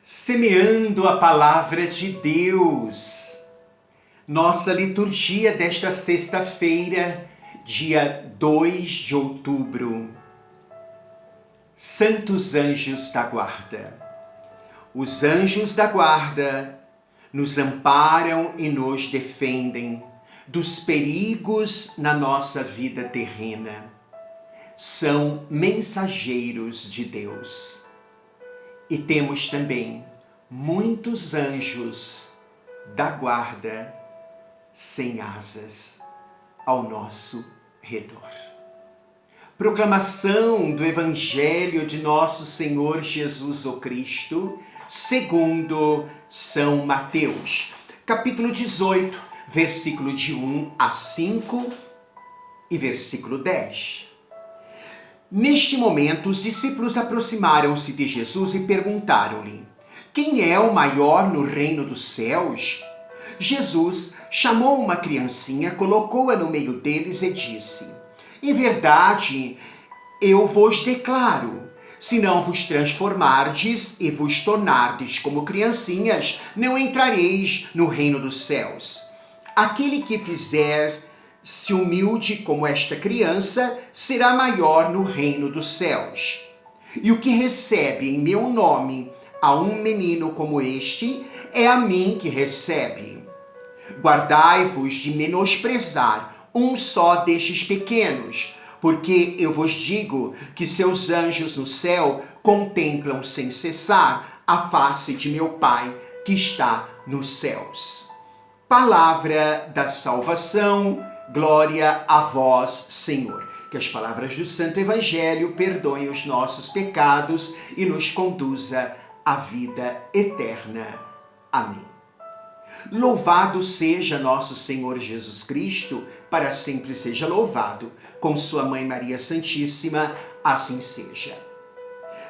Semeando a palavra de Deus. Nossa liturgia desta sexta-feira, dia 2 de outubro. Santos Anjos da Guarda. Os anjos da guarda nos amparam e nos defendem dos perigos na nossa vida terrena. São mensageiros de Deus. E temos também muitos anjos da guarda sem asas ao nosso redor. Proclamação do Evangelho de nosso Senhor Jesus o Cristo, segundo São Mateus, capítulo 18, versículo de 1 a 5 e versículo 10. Neste momento, os discípulos aproximaram-se de Jesus e perguntaram-lhe: quem é o maior no reino dos céus? Jesus chamou uma criancinha, colocou-a no meio deles e disse: em verdade, eu vos declaro, se não vos transformardes e vos tornardes como criancinhas, não entrareis no reino dos céus. Aquele que fizer-se humilde como esta criança, será maior no reino dos céus. E o que recebe em meu nome a um menino como este, é a mim que recebe. Guardai-vos de menosprezar um só destes pequenos, porque eu vos digo que seus anjos no céu contemplam sem cessar a face de meu Pai que está nos céus. Palavra da salvação, glória a vós, Senhor. Que as palavras do Santo Evangelho perdoem os nossos pecados e nos conduza à vida eterna. Amém. Louvado seja nosso Senhor Jesus Cristo, para sempre seja louvado. Com sua Mãe Maria Santíssima, assim seja.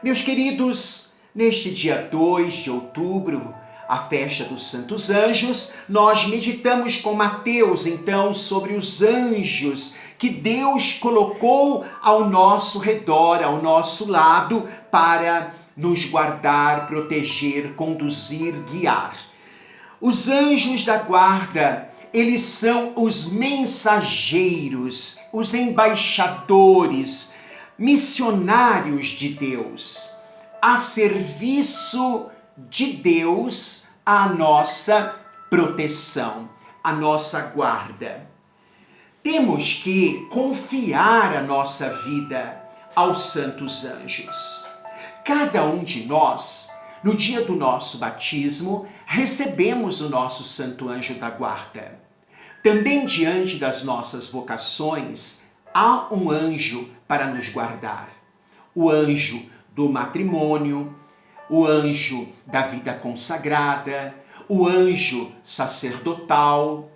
Meus queridos, neste dia 2 de outubro, a festa dos Santos Anjos, nós meditamos com Mateus, então, sobre os anjos que Deus colocou ao nosso redor, ao nosso lado, para nos guardar, proteger, conduzir, guiar. Os anjos da guarda, eles são os mensageiros, os embaixadores, missionários de Deus, a serviço de Deus, a nossa proteção, a nossa guarda. Temos que confiar a nossa vida aos santos anjos. Cada um de nós, no dia do nosso batismo, recebemos o nosso santo anjo da guarda. Também diante das nossas vocações, há um anjo para nos guardar. O anjo do matrimônio, o anjo da vida consagrada, o anjo sacerdotal.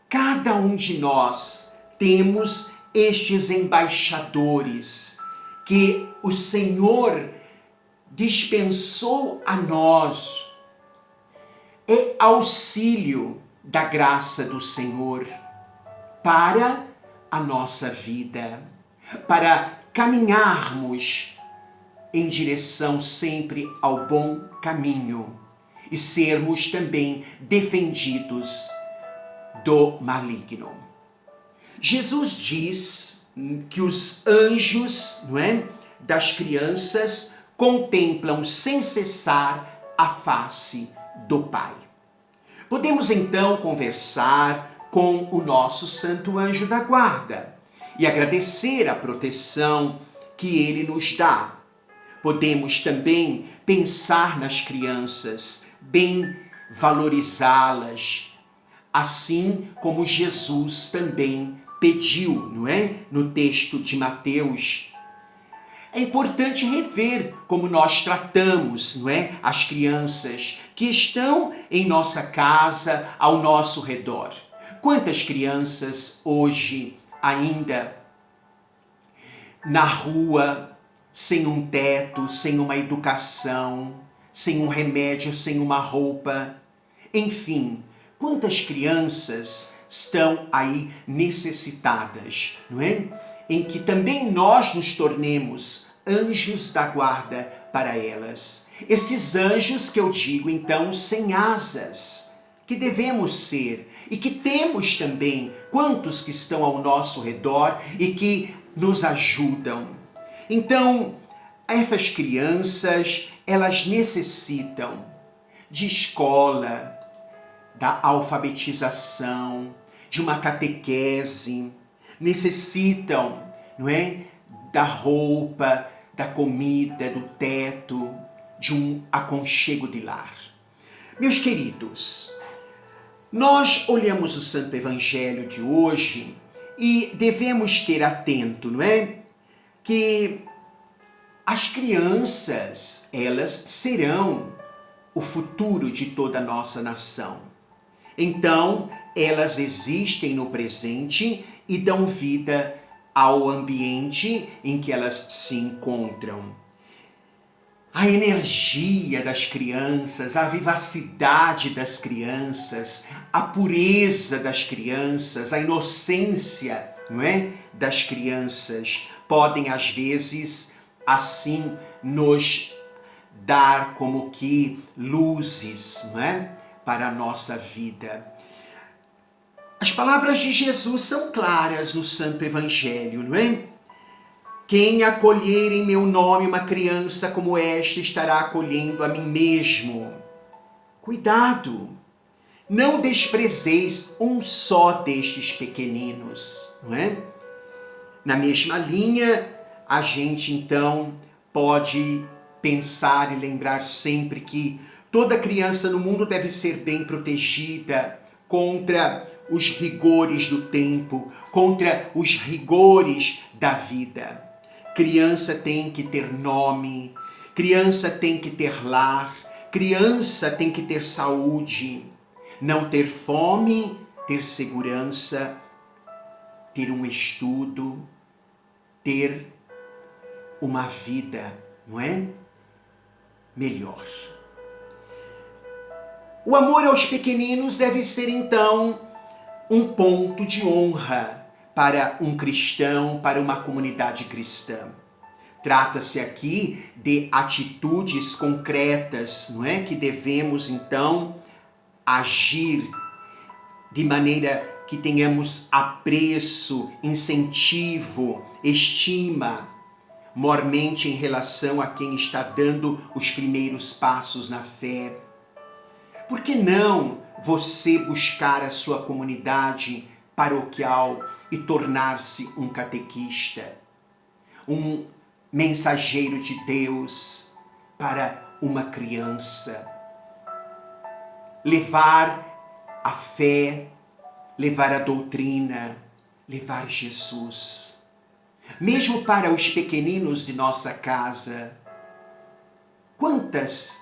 Cada um de nós temos estes embaixadores que o Senhor dispensou a nós. É auxílio da graça do Senhor para a nossa vida, para caminharmos em direção sempre ao bom caminho e sermos também defendidos do maligno. Jesus diz que os anjos, das crianças contemplam sem cessar a face do Pai. Podemos então conversar com o nosso santo anjo da guarda e agradecer a proteção que ele nos dá. Podemos também pensar nas crianças, bem valorizá-las, assim como Jesus também pediu, no texto de Mateus. É importante rever como nós tratamos, as crianças que estão em nossa casa, ao nosso redor. Quantas crianças hoje ainda na rua, sem um teto, sem uma educação, sem um remédio, sem uma roupa. Enfim, quantas crianças estão aí necessitadas, em que também nós nos tornemos anjos da guarda para elas. Estes anjos que eu digo, então, sem asas, que devemos ser e que temos também, quantos que estão ao nosso redor e que nos ajudam. Então, essas crianças, elas necessitam de escola, da alfabetização, de uma catequese, necessitam, não é, da roupa, da comida, do teto, de um aconchego de lar. Meus queridos, nós olhamos o Santo Evangelho de hoje e devemos ter atento, não é? Que as crianças, elas serão o futuro de toda a nossa nação. Então, elas existem no presente e dão vida ao ambiente em que elas se encontram. A energia das crianças, a vivacidade das crianças, a pureza das crianças, a inocência, não é, das crianças, podem às vezes assim nos dar como que luzes, não é, para a nossa vida. As palavras de Jesus são claras no Santo Evangelho, não é? Quem acolher em meu nome uma criança como esta estará acolhendo a mim mesmo. Cuidado! Não desprezeis um só destes pequeninos, não é? Na mesma linha, a gente então pode pensar e lembrar sempre que toda criança no mundo deve ser bem protegida contra os rigores do tempo, contra os rigores da vida. Criança tem que ter nome, criança tem que ter lar, criança tem que ter saúde, não ter fome, ter segurança, ter um estudo, ter uma vida, não é? Melhor. O amor aos pequeninos deve ser então um ponto de honra para um cristão, para uma comunidade cristã. Trata-se aqui de atitudes concretas, não é? Que devemos então agir de maneira que tenhamos apreço, incentivo, estima, mormente em relação a quem está dando os primeiros passos na fé. Por que não você buscar a sua comunidade paroquial e tornar-se um catequista, um mensageiro de Deus para uma criança? Levar a fé, levar a doutrina, levar Jesus. Mesmo para os pequeninos de nossa casa, quantas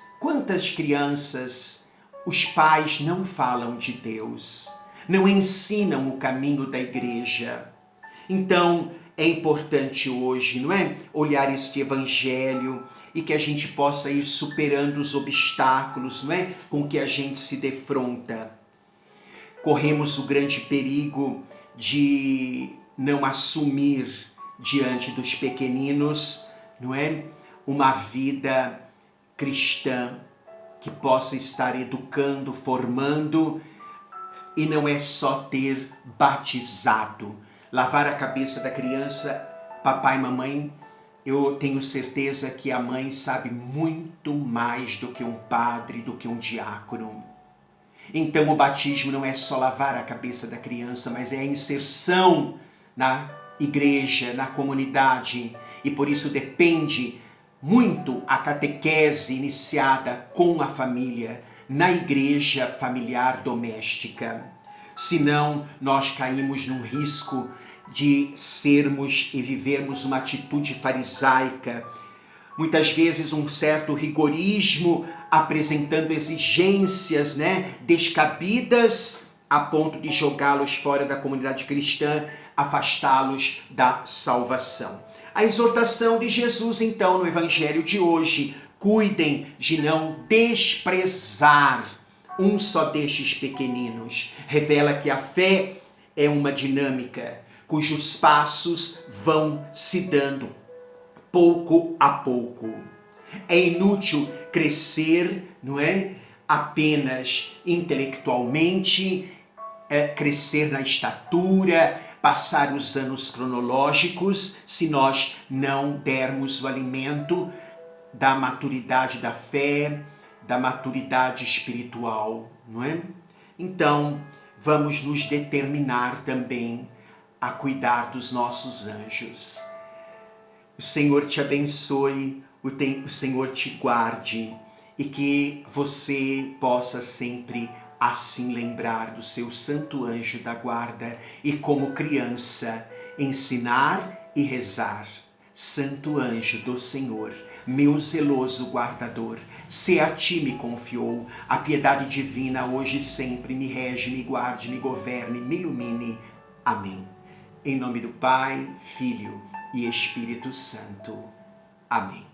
crianças os pais não falam de Deus, não ensinam o caminho da igreja. Então, é importante hoje, não é? Olhar este evangelho e que a gente possa ir superando os obstáculos, não é? Com que a gente se defronta. Corremos o grande perigo de não assumir diante dos pequeninos, não é? Uma vida cristã que possa estar educando, formando, e não é só ter batizado. Lavar a cabeça da criança, papai e mamãe, eu tenho certeza que a mãe sabe muito mais do que um padre, do que um diácono. Então o batismo não é só lavar a cabeça da criança, mas é a inserção na igreja, na comunidade, e por isso depende muito a catequese iniciada com a família, na igreja familiar doméstica. Senão, nós caímos num risco de sermos e vivermos uma atitude farisaica, muitas vezes um certo rigorismo, apresentando exigências, né, descabidas, a ponto de jogá-los fora da comunidade cristã, afastá-los da salvação. A exortação de Jesus, então, no Evangelho de hoje: cuidem de não desprezar um só destes pequeninos. Revela que a fé é uma dinâmica, cujos passos vão se dando pouco a pouco. É inútil crescer, não é? Apenas intelectualmente, crescer na estatura, passar os anos cronológicos, se nós não dermos o alimento da maturidade da fé, da maturidade espiritual, não é? Então, vamos nos determinar também a cuidar dos nossos anjos. O Senhor te abençoe, o Senhor te guarde e que você possa sempre assim lembrar do seu santo anjo da guarda e, como criança, ensinar e rezar. Santo anjo do Senhor, meu zeloso guardador, se a ti me confiou, a piedade divina hoje e sempre me rege, me guarde, me governe, me ilumine. Amém. Em nome do Pai, Filho e Espírito Santo. Amém.